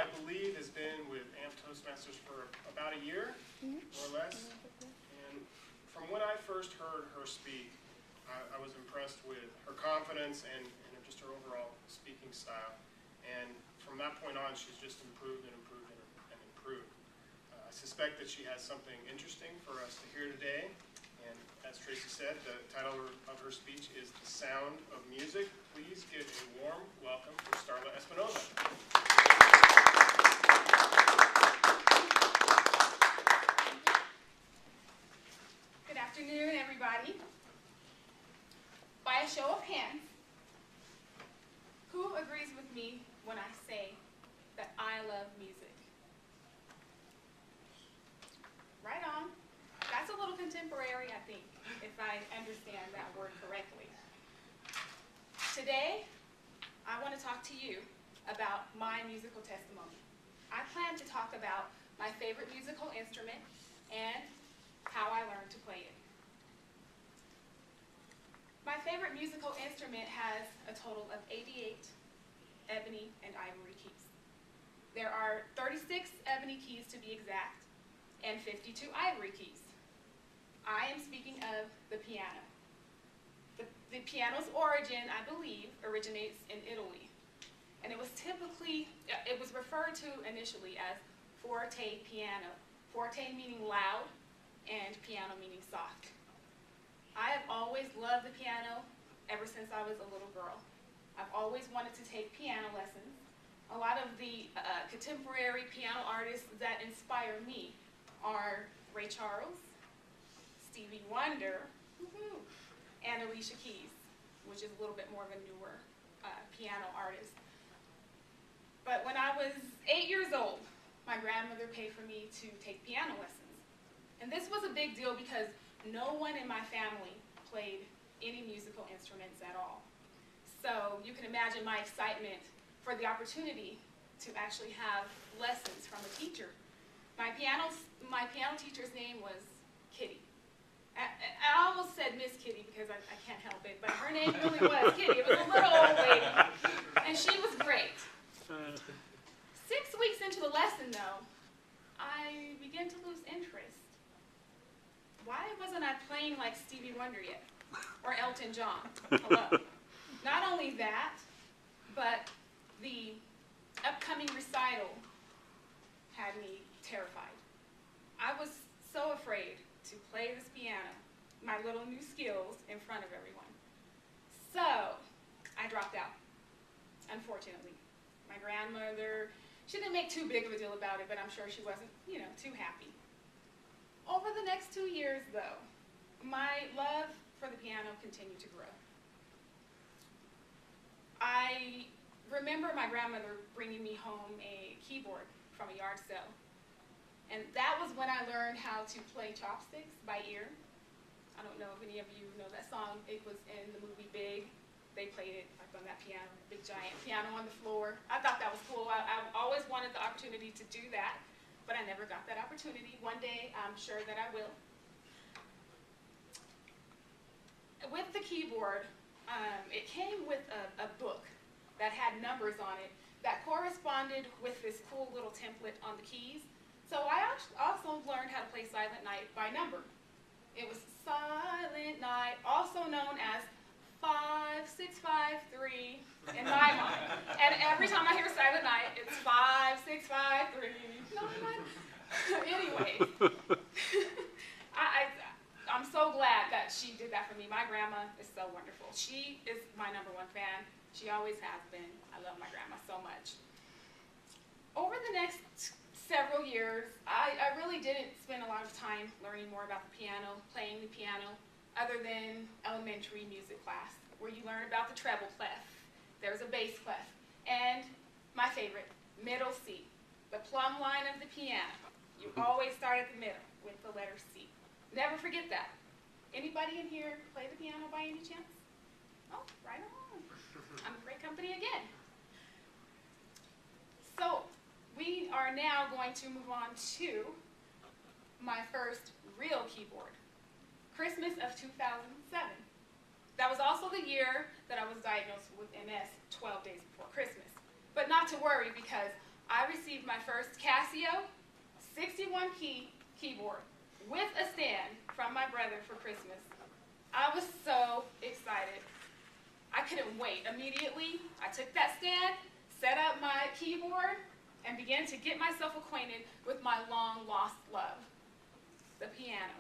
I believe, has been with Toastmasters for about a year, or less. And from when I first heard her speak, I was impressed with her confidence and just her overall speaking style. And from that point on, she's just improved and improved and improved. I suspect that she has something interesting for us to hear today. And as Tracy said, the title of her speech is The Sound of Music. Please give a warm welcome to Starla Espinoza. Good afternoon, everybody. By a show of hands, who agrees with me when I say that I love music? Right on. That's a little contemporary, I think, if I understand that word correctly. Today, I want to talk to you about my musical testimony. I plan to talk about my favorite musical instrument and how I learned to play it. My favorite musical instrument has a total of 88 ebony and ivory keys. There are 36 ebony keys to be exact, and 52 ivory keys. I am speaking of the piano. The piano's origin, I believe, originates in Italy. And it was referred to initially as forte piano. Forte meaning loud, and piano meaning soft. I have always loved the piano ever since I was a little girl. I've always wanted to take piano lessons. A lot of the contemporary piano artists that inspire me are Ray Charles, Stevie Wonder, and Alicia Keys, which is a little bit more of a newer piano artist. But when I was 8 years old, my grandmother paid for me to take piano lessons. And this was a big deal because no one in my family played any musical instruments at all. So you can imagine my excitement for the opportunity to actually have lessons from a teacher. My piano teacher's name was Kitty. I almost said Miss Kitty because I can't help it, but her name really was Kitty. It was a little old lady, and she was great. 6 weeks into the lesson, though, I began to lose interest. Why wasn't I playing like Stevie Wonder yet? Or Elton John? Hello. Not only that, but the upcoming recital had me terrified. I was so afraid to play this piano, my little new skills, in front of everyone. So, I dropped out, unfortunately. My grandmother, she didn't make too big of a deal about it, but I'm sure she wasn't, too happy. Over the next 2 years, though, my love for the piano continued to grow. I remember my grandmother bringing me home a keyboard from a yard sale. And that was when I learned how to play chopsticks by ear. I don't know if any of you know that song. It was in the movie Big. They played it like on that piano, big giant piano on the floor. I thought that was cool. I always wanted the opportunity to do that, but I never got that opportunity. One day, I'm sure that I will. With the keyboard, it came with a book that had numbers on it that corresponded with this cool little template on the keys. So I also learned how to play Silent Night by number. It was Silent Night, also known as 5, 6, 5, 3 in my mind. And every time I hear Silent Night, it's 5, 6, 5, 3. No, anyway, I'm so glad that she did that for me. My grandma is so wonderful. She is my #1 fan. She always has been. I love my grandma so much. Over the next several years, I really didn't spend a lot of time learning more about the piano, playing the piano, other than elementary music class, where you learn about the treble clef. There's a bass clef. And my favorite, middle C, the plumb line of the piano. You always start at the middle with the letter C. Never forget that. Anybody in here play the piano by any chance? Oh, right on. I'm in great company again. So, we are now going to move on to my first real keyboard, Christmas of 2007. That was also the year that I was diagnosed with MS 12 days before Christmas. But not to worry, because I received my first Casio 61 key keyboard with a stand from my brother for Christmas. I was so excited. I couldn't wait. Immediately, I took that stand, set up my keyboard, and began to get myself acquainted with my long-lost love, the piano.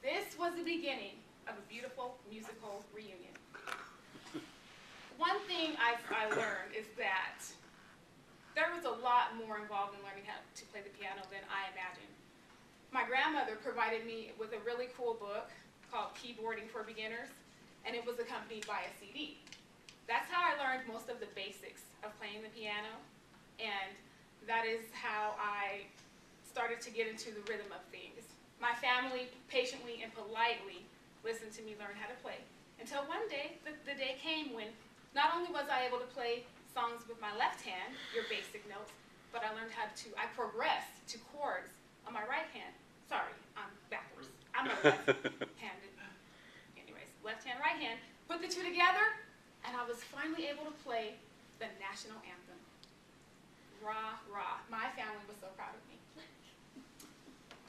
This was the beginning of a beautiful musical reunion. One thing I learned is that there was a lot more involved in learning how to play the piano than I imagined. My grandmother provided me with a really cool book called Keyboarding for Beginners, and it was accompanied by a CD. That's how I learned most of the basics of playing the piano, and that is how I started to get into the rhythm of things. My family patiently and politely listened to me learn how to play, until one day, the day came when not only was I able to play songs with my left hand, your basic notes, but I progressed to chords on my right hand. Sorry, I'm backwards. I'm a left-handed. Anyways, left hand, right hand. Put the two together, and I was finally able to play the national anthem. Rah, rah. My family was so proud of me.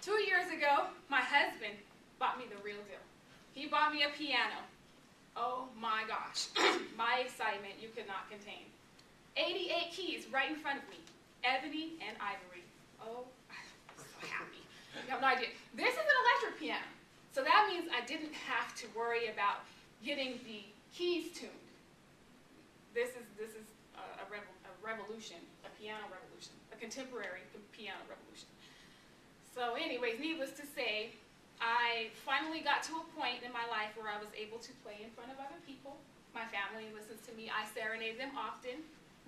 2 years ago, my husband bought me the real deal. He bought me a piano. Oh my gosh, my excitement you could not contain. 88 keys right in front of me, ebony and ivory. Oh, I'm so happy. You have no idea. This is an electric piano, so that means I didn't have to worry about getting the keys tuned. This is a revolution, a piano revolution, a contemporary piano revolution. So anyways, needless to say, I finally got to a point in my life where I was able to play in front of other people. My family listens to me. I serenade them often.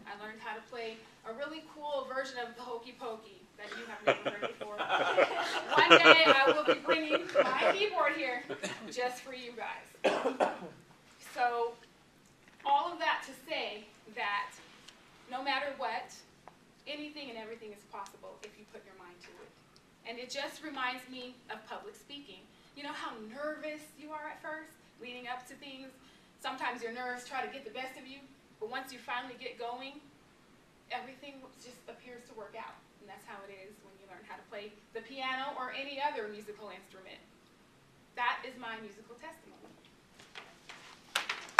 I learned how to play a really cool version of the Hokey Pokey that you have never heard before. One day I will be bringing my keyboard here just for you guys. So all of that to say that no matter what, anything and everything is possible if you put your mind to it. And it just reminds me of public speaking. You know how nervous you are at first, leading up to things? Sometimes your nerves try to get the best of you, but once you finally get going, everything just appears to work out. And that's how it is when you learn how to play the piano or any other musical instrument. That is my musical testimony.